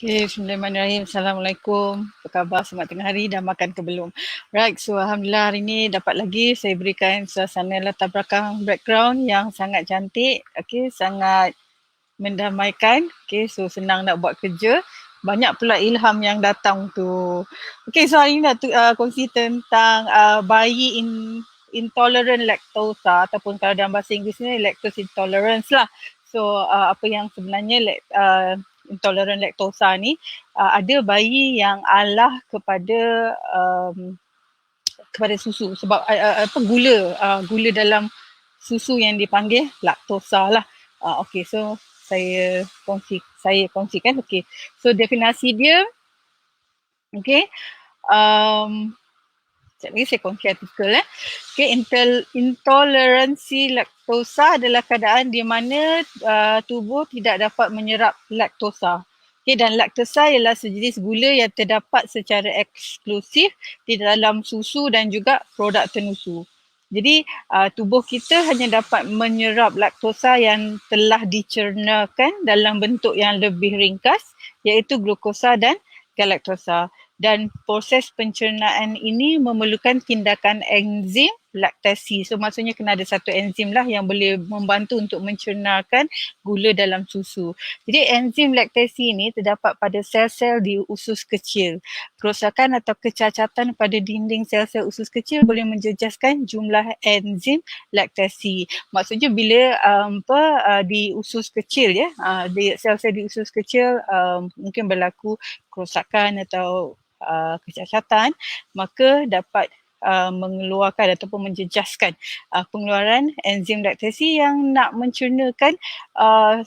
Okay, Bismillahirrahmanirrahim. Assalamualaikum. Apa khabar? Selamat tengah hari. Dah makan ke belum? Right, so Alhamdulillah hari ni dapat lagi saya berikan suasana latar belakang background yang sangat cantik. Okay, sangat mendamaikan. Okay, so senang nak buat kerja. Banyak pula ilham yang datang tu. Okay, so hari ni nak kongsi tentang bayi intolerant lactosa ataupun kalau dalam bahasa Inggeris ni lactose intolerance lah. So apa yang sebenarnya intolerant lactosa ni, ada bayi yang alah kepada susu sebab gula dalam susu yang dipanggil laktosa lah. Okay, so saya kongsikan. Okay, so definisi dia, okay, sekejap lagi saya kongsi artikel. Okay, intoleransi laktosa adalah keadaan di mana tubuh tidak dapat menyerap laktosa. Okay, dan laktosa ialah sejenis gula yang terdapat secara eksklusif di dalam susu dan juga produk tenusu. Jadi tubuh kita hanya dapat menyerap laktosa yang telah dicernakan dalam bentuk yang lebih ringkas, iaitu glukosa dan galaktosa. Dan proses pencernaan ini memerlukan tindakan enzim laktasi. So maksudnya kena ada satu enzim lah yang boleh membantu untuk mencernakan gula dalam susu. Jadi enzim laktasi ini terdapat pada sel-sel di usus kecil. Kerosakan atau kecacatan pada dinding sel-sel usus kecil boleh menjejaskan jumlah enzim laktasi. Maksudnya bila di usus kecil ya, di sel-sel di usus kecil mungkin berlaku kerosakan atau kecacatan, maka dapat mengeluarkan ataupun menjejaskan pengeluaran enzim laktasi yang nak mencernakan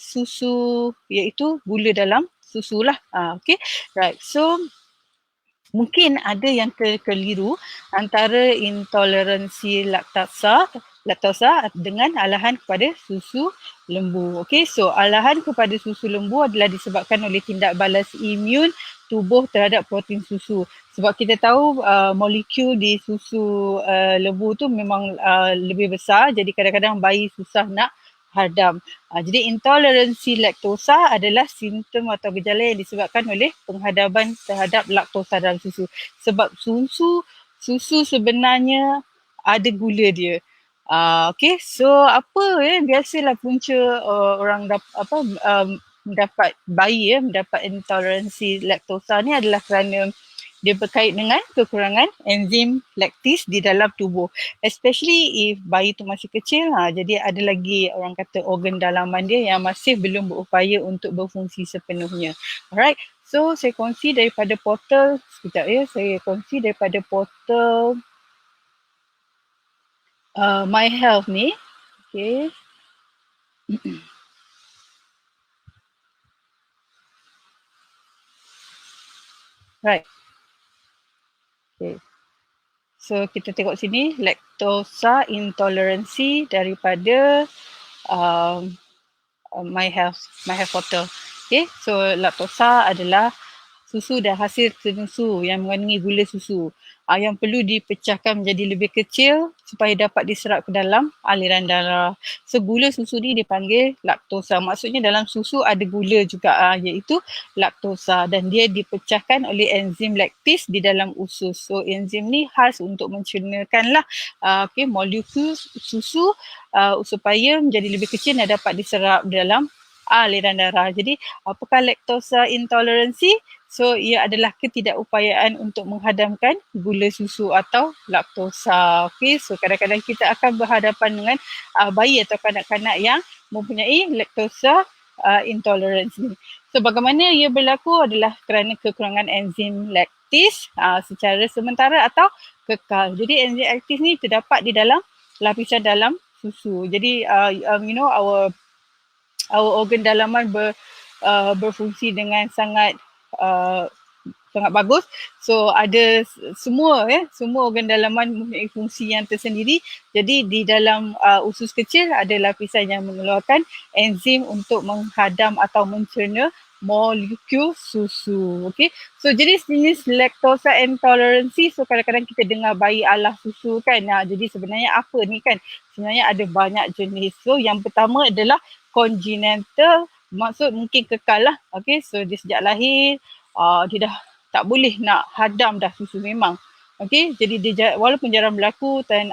susu, iaitu gula dalam susu lah. Okay, right. So mungkin ada yang terkeliru antara intoleransi laktosa dengan alahan kepada susu lembu. Okay, so alahan kepada susu lembu adalah disebabkan oleh tindak balas imun tubuh terhadap protein susu. Sebab kita tahu molekul di susu lembu tu memang lebih besar, jadi kadang-kadang bayi susah nak hadam. Jadi intoleransi laktosa adalah simptom atau gejala yang disebabkan oleh penghadapan terhadap laktosa dalam susu. Sebab susu sebenarnya ada gula dia. Okay, so apa biasalah punca orang mendapat bayi mendapat intoleransi laktosa ni adalah kerana dia berkait dengan kekurangan enzim laktis di dalam tubuh, especially if bayi tu masih kecil. Jadi ada lagi orang kata organ dalaman dia yang masih belum berupaya untuk berfungsi sepenuhnya. Alright, so saya kongsi daripada portal, My Health ni. Okay. Right. Okay. So kita tengok sini laktosa intoleransi daripada My Health portal. Okay, so laktosa adalah susu dan hasil tenusu yang mengandungi gula susu yang perlu dipecahkan menjadi lebih kecil supaya dapat diserap ke dalam aliran darah. So gula susu ni dipanggil laktosa. Maksudnya dalam susu ada gula juga iaitu laktosa, dan dia dipecahkan oleh enzim laktis di dalam usus. So enzim ni khas untuk mencernakan molekul susu supaya menjadi lebih kecil dan dapat diserap dalam aliran darah. Jadi apakah laktosa intoleransi? So ia adalah ketidakupayaan untuk menghadamkan gula susu atau laktosa. Okay, so kadang-kadang kita akan berhadapan dengan bayi atau kanak-kanak yang mempunyai laktosa intolerance ni. So bagaimana ia berlaku adalah kerana kekurangan enzim laktis secara sementara atau kekal. Jadi enzim laktis ni terdapat di dalam lapisan dalam susu. Jadi our organ dalaman berfungsi dengan sangat bagus. So ada semua organ dalaman mempunyai fungsi yang tersendiri. Jadi di dalam usus kecil ada lapisan yang mengeluarkan enzim untuk menghadam atau mencerna molekul susu. Okay, so jenis laktosa intoleransi, so kadang-kadang kita dengar bayi alah susu kan. Jadi sebenarnya apa ni kan? Sebenarnya ada banyak jenis. So yang pertama adalah congenital Maksud mungkin kekal lah. Okay, so dia sejak lahir, dia dah tak boleh nak hadam dah susu memang. Okay, jadi dia walaupun jarang berlaku dan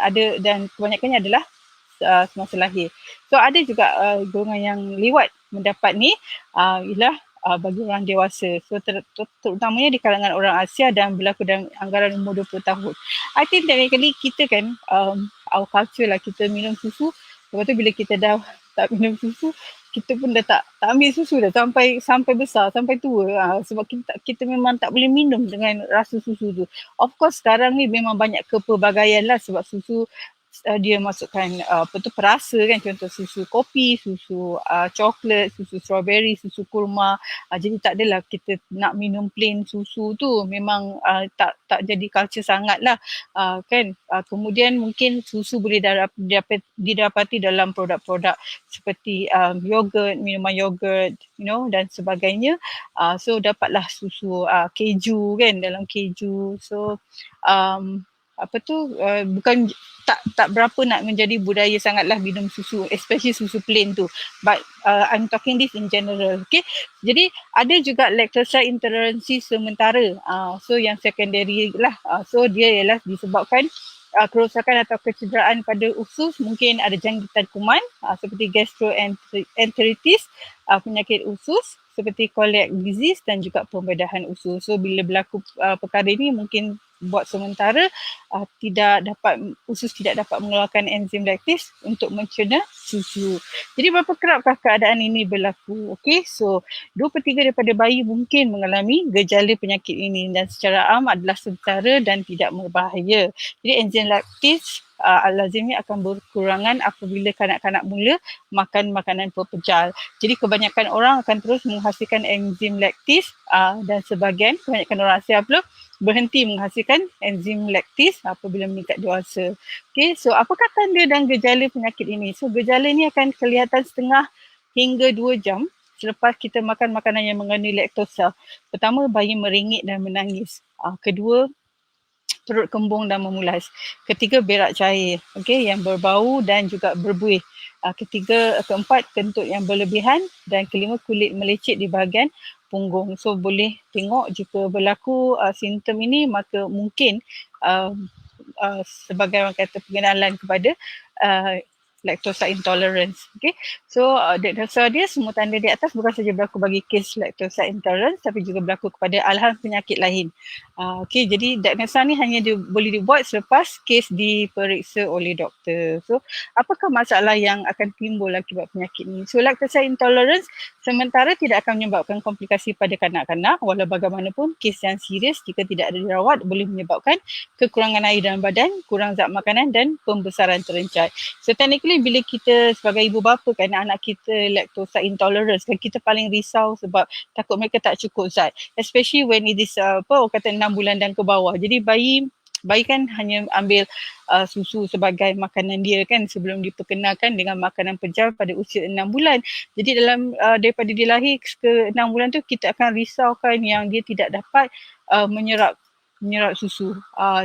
kebanyakannya adalah semasa lahir. So ada juga golongan yang lewat mendapat ni ialah bagi orang dewasa. So terutamanya di kalangan orang Asia dan berlaku dalam anggaran umur 20 tahun. I think technically kita kan our culture lah, kita minum susu. Lepas tu bila kita dah tak minum susu, kita pun dah tak ambil susu dah sampai besar, sampai tua. Sebab kita memang tak boleh minum dengan rasa susu tu. Of course sekarang ni memang banyak kepelbagaian lah sebab susu dia masukkan perasa kan, contoh susu kopi, susu coklat, susu strawberry, susu kurma. Jadi tak adalah kita nak minum plain susu tu, memang tak jadi culture sangat lah kan. Kemudian mungkin susu boleh didapati dalam produk-produk seperti yogurt, minuman yogurt, dan sebagainya. So dapatlah susu keju kan, dalam keju. So bukan tak berapa nak menjadi budaya sangatlah minum susu, especially susu plain tu. But I'm talking this in general. Okay, jadi ada juga lactose intoleransi sementara. So yang secondary lah. So dia ialah disebabkan kerosakan atau kecederaan pada usus, mungkin ada jangkitan kuman seperti gastroenteritis, penyakit usus seperti celiac disease dan juga pembedahan usus. So bila berlaku perkara ini mungkin buat sementara usus tidak dapat mengeluarkan enzim laktis untuk mencerna susu. Jadi berapa kerapkah keadaan ini berlaku? Okay, so 2/3 daripada bayi mungkin mengalami gejala penyakit ini dan secara am adalah sementara dan tidak berbahaya. Jadi enzim laktis lazimnya akan berkurangan apabila kanak-kanak mula makan makanan pepejal. Jadi kebanyakan orang akan terus menghasilkan enzim laktis dan kebanyakan orang Asia pula berhenti menghasilkan enzim laktis apabila meningkat dewasa. Okay, so apakah tanda dan gejala penyakit ini? So gejala ini akan kelihatan setengah hingga 2 jam selepas kita makan makanan yang mengandungi laktosa. Pertama, bayi meringit dan menangis. Kedua, perut kembung dan memulas. Ketiga, berak cair, yang berbau dan juga berbuih. Keempat, kentut yang berlebihan, dan kelima, kulit melecet di bahagian punggung. So boleh tengok jika berlaku simptom ini, maka mungkin sebagai orang kata pengenalan kepada lactose intolerance. Okay, so dasar dia semua tanda di atas bukan saja berlaku bagi kes lactose intolerance tapi juga berlaku kepada alhan penyakit lain. Okay, jadi diagnosa ni hanya boleh dibuat selepas kes diperiksa oleh doktor. So apakah masalah yang akan timbul akibat penyakit ni? So lactose intolerance sementara tidak akan menyebabkan komplikasi pada kanak-kanak, walau bagaimanapun kes yang serius jika tidak ada dirawat boleh menyebabkan kekurangan air dalam badan, kurang zat makanan dan pembesaran terencat. So technically bila kita sebagai ibu bapa kan anak kita lactose intolerance kan, kita paling risau sebab takut mereka tak cukup zat, especially when it is orang kata 6 bulan dan ke bawah. Jadi bayi kan hanya ambil susu sebagai makanan dia kan sebelum diperkenalkan dengan makanan pejal pada usia 6 bulan. Jadi daripada dia lahir ke 6 bulan tu kita akan risaukan yang dia tidak dapat menyerap susu.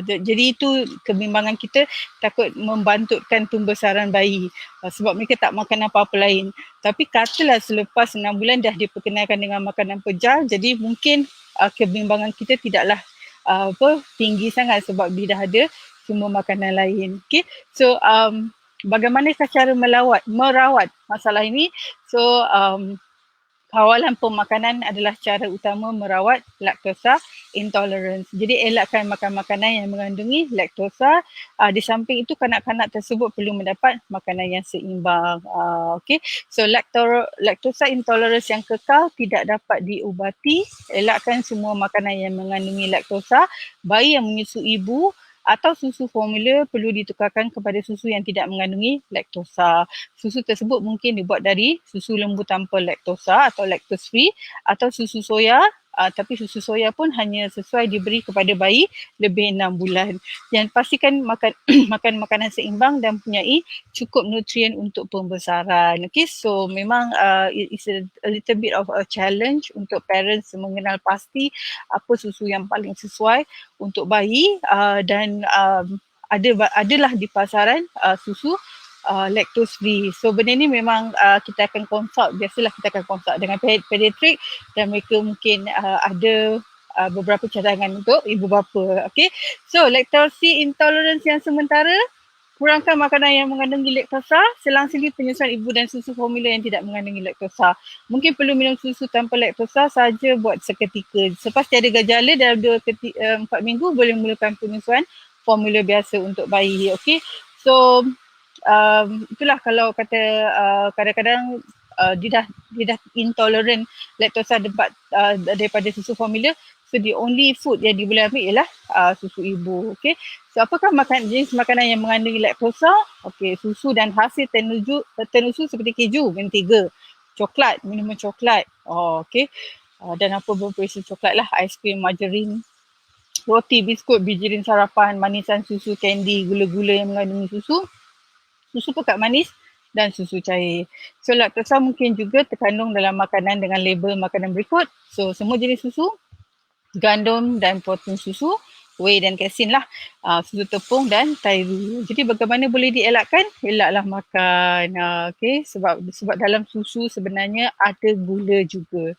Jadi itu kebimbangan kita, takut membantutkan pembesaran bayi sebab mereka tak makan apa-apa lain. Tapi katalah selepas 6 bulan dah diperkenalkan dengan makanan pejal, jadi mungkin kebimbangan kita tidaklah tinggi sangat sebab dia dah ada semua makanan lain. Okay, so bagaimana cara merawat masalah ini? So kawalan pemakanan adalah cara utama merawat lactose intolerance. Jadi elakkan makan makanan yang mengandungi laktosa. Di samping itu kanak-kanak tersebut perlu mendapat makanan yang seimbang. Okay, so lactose intolerance yang kekal tidak dapat diubati. Elakkan semua makanan yang mengandungi laktosa. Bayi yang menyusui ibu atau susu formula perlu ditukarkan kepada susu yang tidak mengandungi laktosa. Susu tersebut mungkin dibuat dari susu lembu tanpa laktosa atau lactose free atau susu soya. Tapi susu soya pun hanya sesuai diberi kepada bayi lebih 6 bulan. Dan pastikan makan makanan seimbang dan mempunyai cukup nutrien untuk pembesaran. Okay, so memang it's a little bit of a challenge untuk parents mengenal pasti apa susu yang paling sesuai untuk bayi dan adalah di pasaran susu lactose free. So benda ni memang kita akan consult, biasalah kita akan consult dengan pediatrik dan mereka mungkin ada beberapa cadangan untuk ibu bapa. Okay, so laktose intolerance yang sementara, kurangkan makanan yang mengandungi laktosa, selang-seli penyusuan ibu dan susu formula yang tidak mengandungi laktosa. Mungkin perlu minum susu tanpa laktosa saja buat seketika. Selepas tiada gejala dalam 4 minggu boleh mulakan penyusuan formula biasa untuk bayi. Okay, so itulah kalau kata kadang-kadang dia dah intolerant laktosa daripada susu formula. So the only food yang dia boleh ambil ialah susu ibu. Okay. So apakah jenis makanan yang mengandungi laktosa? Okay, susu dan hasil tenusu seperti keju, mentega, coklat, minuman coklat. Okay. Dan apa berperisa coklat lah, aiskrim, margarin, roti, biskut, bijirin sarapan, manisan susu, candy, gula-gula yang mengandungi susu pekat manis dan susu cair. So laktosa mungkin juga terkandung dalam makanan dengan label makanan berikut. So semua jenis susu, gandum dan protein susu, whey dan casein lah, susu tepung dan tairu. Jadi bagaimana boleh dielakkan? Elaklah makan. Okay, sebab dalam susu sebenarnya ada gula juga.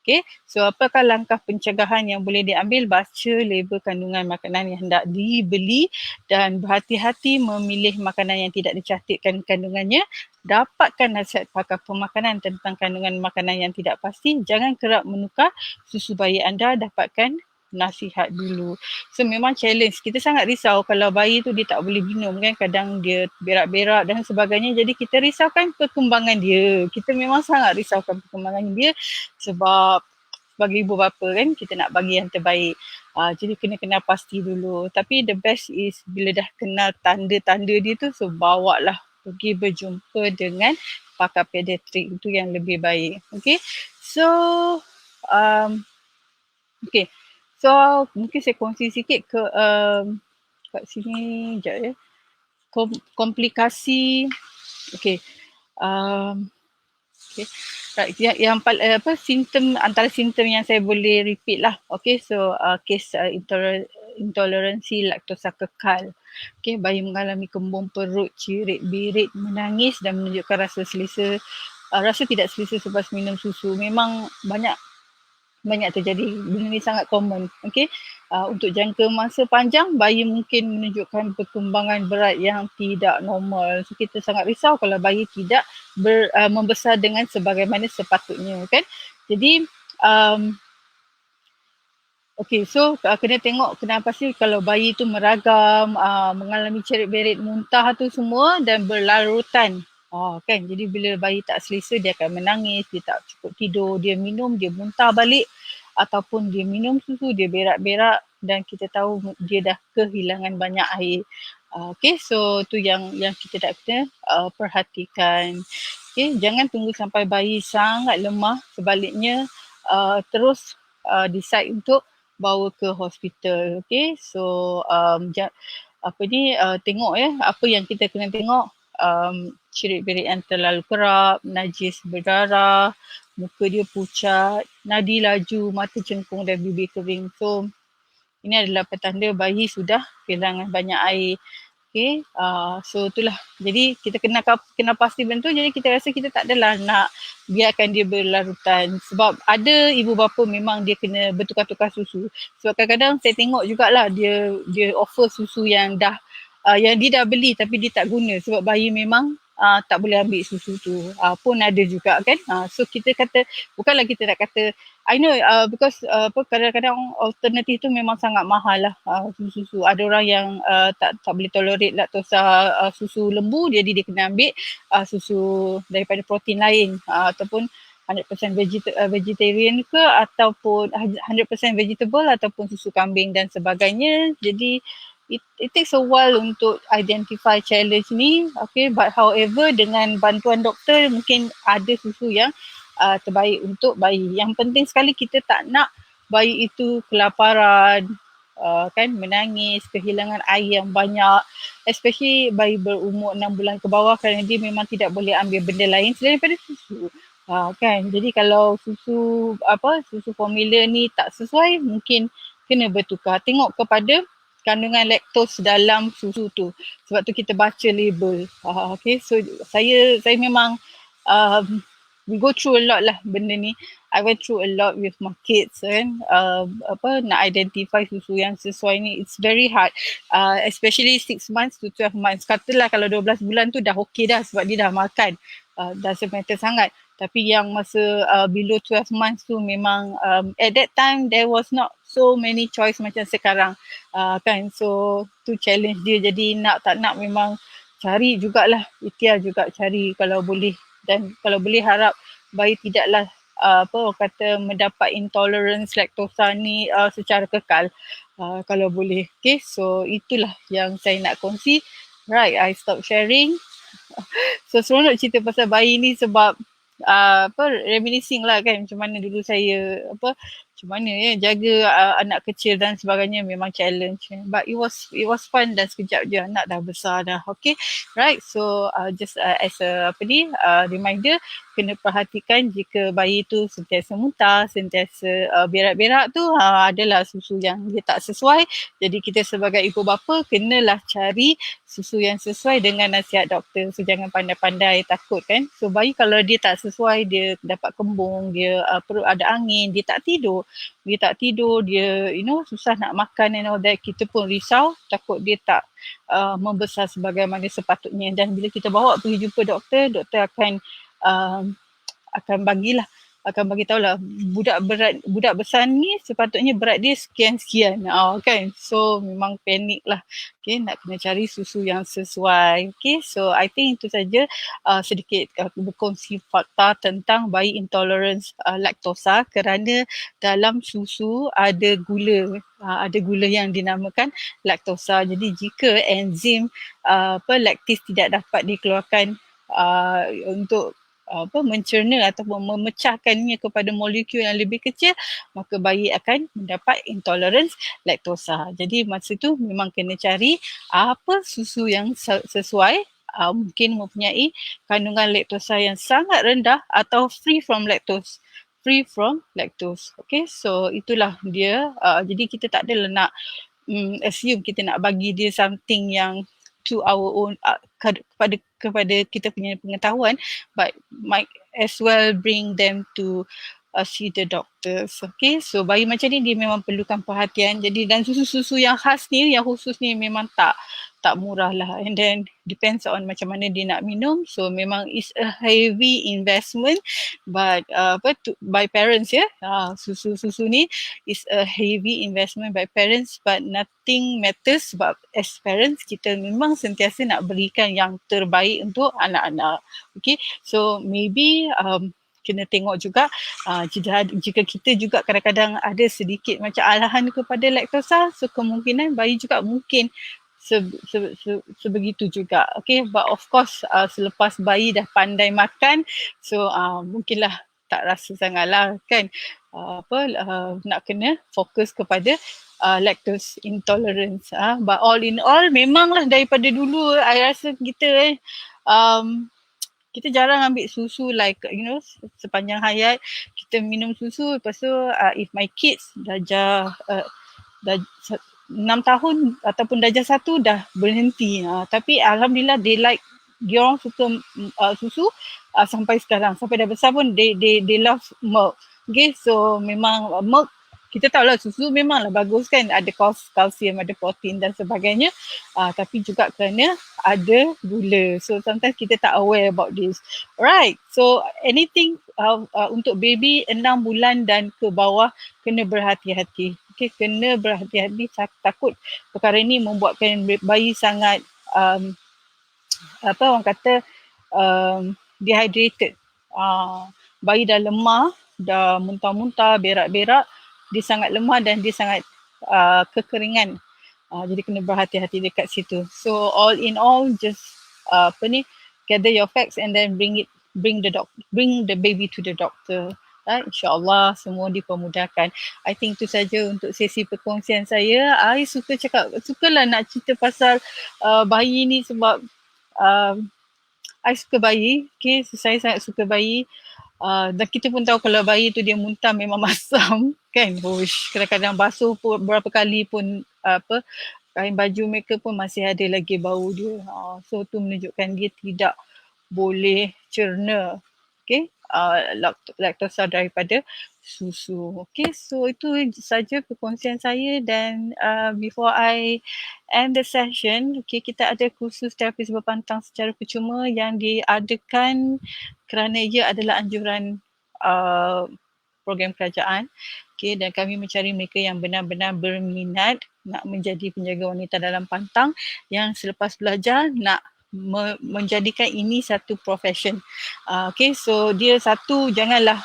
Okay, so apakah langkah pencegahan yang boleh diambil? Baca label kandungan makanan yang hendak dibeli dan berhati-hati memilih makanan yang tidak dicantikkan kandungannya. Dapatkan nasihat pakar pemakanan tentang kandungan makanan yang tidak pasti. Jangan kerap menukar susu bayi anda, dapatkan nasihat dulu. So memang challenge. Kita sangat risau kalau bayi tu dia tak boleh minum kan. Kadang dia berak-berak dan sebagainya. Jadi kita risaukan perkembangan dia. Kita memang sangat risaukan perkembangan dia sebab sebagai ibu bapa kan kita nak bagi yang terbaik. Jadi kena kenal pasti dulu. Tapi the best is bila dah kenal tanda-tanda dia tu, so bawa lah pergi berjumpa dengan pakar pediatrik, itu yang lebih baik. Okay, so okay, so mungkin saya kongsi sikit kat sini sekejap ya. Komplikasi, okay, okay. Yang simptom, antara simptom yang saya boleh repeat lah. Okay, so kes intoleransi laktosa kekal. Okay, bayi mengalami kembung perut, cirit-birit, menangis dan menunjukkan rasa selesa, rasa tidak selesa selepas minum susu. Memang banyak terjadi. Benda ni sangat common. Okay, untuk jangka masa panjang, bayi mungkin menunjukkan perkembangan berat yang tidak normal. So kita sangat risau kalau bayi tidak membesar dengan sebagaimana sepatutnya kan. Jadi okay, so kena tengok kenapa sih kalau bayi tu meragam, mengalami cerit-berit, muntah tu semua dan berlarutan. Kan, jadi bila bayi tak selesa dia akan menangis, dia tak cukup tidur, dia minum, dia muntah balik ataupun dia minum susu, dia berak-berak dan kita tahu dia dah kehilangan banyak air. Okay, so tu yang kita nak kena perhatikan. Okay, jangan tunggu sampai bayi sangat lemah, sebaliknya terus decide untuk bawa ke hospital. Okay, so tengok ya, apa yang kita kena tengok, cirit-berit yang terlalu kerap, najis berdarah, muka dia pucat, nadi laju, mata cengkung dan bibir kering. So ini adalah petanda bayi sudah kehilangan banyak air. Okay, so itulah. Jadi kita kena pasti benda tu. Jadi kita rasa kita tak adalah nak biarkan dia berlarutan. Sebab ada ibu bapa memang dia kena bertukar-tukar susu. Sebab kadang-kadang saya tengok jugalah dia offer susu yang yang dia dah beli tapi dia tak guna. Sebab bayi memang tak boleh ambil susu tu. Pun ada juga kan. So kita kata, bukanlah kita nak kata, I know because kadang-kadang alternatif tu memang sangat mahal lah, susu-susu. Ada orang yang tak boleh tolerate laktosa susu lembu, jadi dia kena ambil susu daripada protein lain, ataupun 100% vegetarian ke, ataupun 100% vegetable, ataupun susu kambing dan sebagainya. Jadi it takes a while untuk identify challenge ni. Okay, but however dengan bantuan doktor mungkin ada susu yang terbaik untuk bayi. Yang penting sekali kita tak nak bayi itu kelaparan, kan, menangis, kehilangan air yang banyak, especially bayi berumur 6 bulan ke bawah, kerana dia memang tidak boleh ambil benda lain selain daripada susu. Kan, jadi kalau susu formula ni tak sesuai, mungkin kena bertukar. Tengok kepada kandungan laktos dalam susu tu. Sebab tu kita baca label. Okay, so saya memang we go through a lot lah benda ni. I went through a lot with my kids kan. Nak identify susu yang sesuai ni, it's very hard. Especially 6 months to 12 months. Katalah kalau 12 bulan tu dah okay dah sebab dia dah makan. Doesn't matter sangat. Tapi yang masa below 12 months tu memang at that time there was not so many choice macam sekarang. Kan, so tu challenge dia. Jadi nak tak nak memang cari jugalah, ikhtiar juga cari kalau boleh. Dan kalau boleh harap bayi tidaklah orang kata mendapat intolerance laktosa ni secara kekal. Kalau boleh. Okay, so itulah yang saya nak kongsi. Right, I stop sharing. So seronok cerita pasal bayi ni sebab reminiscing lah kan macam mana dulu saya macam mana jaga anak kecil dan sebagainya, memang challenge, but it was fun dan sekejap je anak dah besar dah. Okay, right, so just as a reminder, kena perhatikan jika bayi tu sentiasa muntah, sentiasa berak-berak tu adalah susu yang dia tak sesuai. Jadi kita sebagai ibu bapa kenalah cari susu yang sesuai dengan nasihat doktor. So jangan pandai-pandai takut kan. So bayi kalau dia tak sesuai, dia dapat kembung, dia perut ada angin, dia tak tidur, dia susah nak makan and all that, kita pun risau, takut dia tak membesar sebagaimana sepatutnya. Dan bila kita bawa pergi jumpa doktor akan bagi tahulah budak besar ni sepatutnya berat dia sekian-sekian kan. So memang panik lah. Okay, nak kena cari susu yang sesuai. Okay, so I think itu saja sedikit berkongsi fakta tentang bayi intolerance laktosa, kerana dalam susu ada gula. Ada gula yang dinamakan laktosa. Jadi jika enzim laktis tidak dapat dikeluarkan untuk mencerna ataupun memecahkannya kepada molekul yang lebih kecil, maka bayi akan mendapat intolerance laktosa. Jadi masa tu memang kena cari apa susu yang sesuai, mungkin mempunyai kandungan laktosa yang sangat rendah atau free from lactose. Okay, so itulah dia. Jadi kita tak adalah nak assume kita nak bagi dia something yang to our own kepada kita punya pengetahuan, but might as well bring them to see the doctors. Okay, so bayi macam ni dia memang perlukan perhatian. Jadi dan susu-susu yang khas ni, yang khusus ni memang tak murah lah, and then depends on macam mana dia nak minum. So memang is a heavy investment, but by parents susu-susu ni is a heavy investment by parents, but nothing matters sebab as parents kita memang sentiasa nak berikan yang terbaik untuk anak-anak. Okay, so maybe kena tengok juga jika kita juga kadang-kadang ada sedikit macam alahan kepada laktosa, so kemungkinan bayi juga mungkin sebegitu juga. Okay, but of course selepas bayi dah pandai makan, so mungkinlah tak rasa sangat lah kan. Nak kena fokus kepada lactose intolerance. But all in all, memanglah daripada dulu I rasa kita kita jarang ambil susu, like sepanjang hayat kita minum susu. Lepas tu if my kids dah 6 tahun ataupun darjah 1 dah berhenti. Tapi alhamdulillah dia orang suka susu sampai sekarang. Sampai dah besar pun they love milk. Okay, so memang milk, kita tahulah susu memanglah bagus kan, ada kalsium, ada protein dan sebagainya, tapi juga kerana ada gula. So sometimes kita tak aware about this. Alright, so anything untuk baby 6 bulan dan ke bawah kena berhati-hati. Okay, kena berhati-hati, takut perkara ini membuatkan bayi sangat orang kata dehydrated. Bayi dah lemah, dah muntah-muntah, berak-berak, dia sangat lemah dan dia sangat kekeringan. Jadi kena berhati-hati dekat situ. So all in all, just gather your facts and then bring the baby to the doctor. InsyaAllah semua dipermudahkan. I think itu saja untuk sesi perkongsian saya. I sukalah nak cerita pasal bayi ni sebab I suka bayi. Okay, so saya sangat suka bayi. Dan kita pun tahu kalau bayi tu dia muntah memang masam kan. Kadang-kadang basuh pun berapa kali pun kain baju mereka pun masih ada lagi bau dia. So tu menunjukkan dia tidak boleh cerna laktosa daripada susu. Okay, so itu saja perkongsian saya dan before I end the session, okay, kita ada kursus terapis berpantang secara percuma yang diadakan kerana ia adalah anjuran program kerajaan. Okay, dan kami mencari mereka yang benar-benar berminat nak menjadi penjaga wanita dalam pantang yang selepas belajar nak menjadikan ini satu profession. Okay, so dia satu, janganlah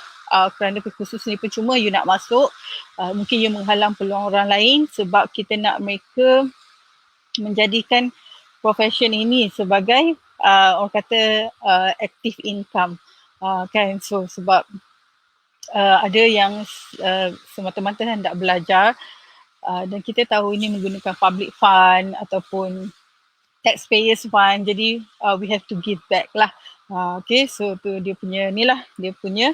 kerana kursus ni percuma you nak masuk, mungkin you menghalang peluang orang lain sebab kita nak mereka menjadikan profession ini sebagai orang kata active income. Kan, so sebab ada yang semata-mata hendak belajar dan kita tahu ini menggunakan public fund ataupun taxpayers fund, jadi we have to give back lah. Okay, so tu dia punya ni lah, dia punya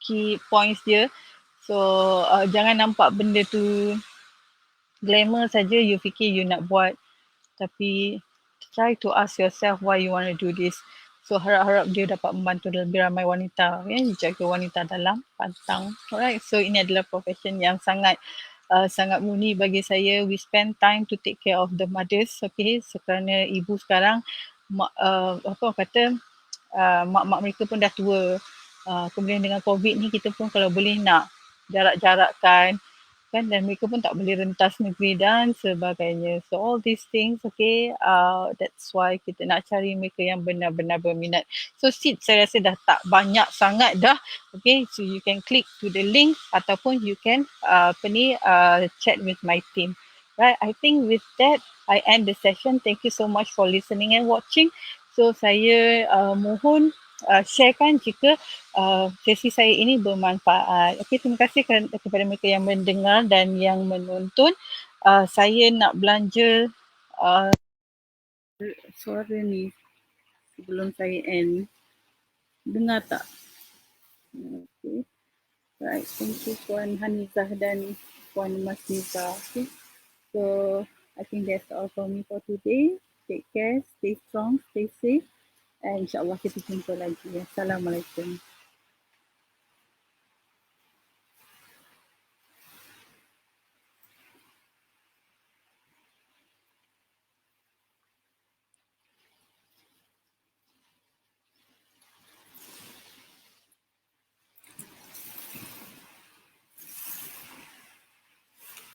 key points dia. So jangan nampak benda tu glamour saja you fikir you nak buat, tapi try to ask yourself why you want to do this. So harap-harap dia dapat membantu lebih ramai wanita, jaga wanita dalam pantang. Alright, so ini adalah profession yang sangat sangat murni bagi saya. We spend time to take care of the mothers, okay, so kerana ibu sekarang apa kata mak-mak mereka pun dah tua. Kemudian dengan COVID ni kita pun kalau boleh nak jarak-jarakkan kan, dan mereka pun tak boleh rentas negeri dan sebagainya. So all these things, okay, that's why kita nak cari mereka yang benar-benar berminat. So seat saya rasa dah tak banyak sangat dah, okay, so you can click to the link ataupun you can chat with my team. Right, I think with that I end the session. Thank you so much for listening and watching. So saya mohon sharekan jika sesi saya ini bermanfaat. Okey, terima kasih kepada mereka yang mendengar dan yang menonton. Saya nak belanja suara ni sebelum saya end. Dengar tak? Okay. Right, thank you Puan Hanizah dan Puan Masniza. Okay. So, I think that's all for me for today. Take care, stay strong, stay safe. And insyaAllah kita jumpa lagi. Assalamualaikum.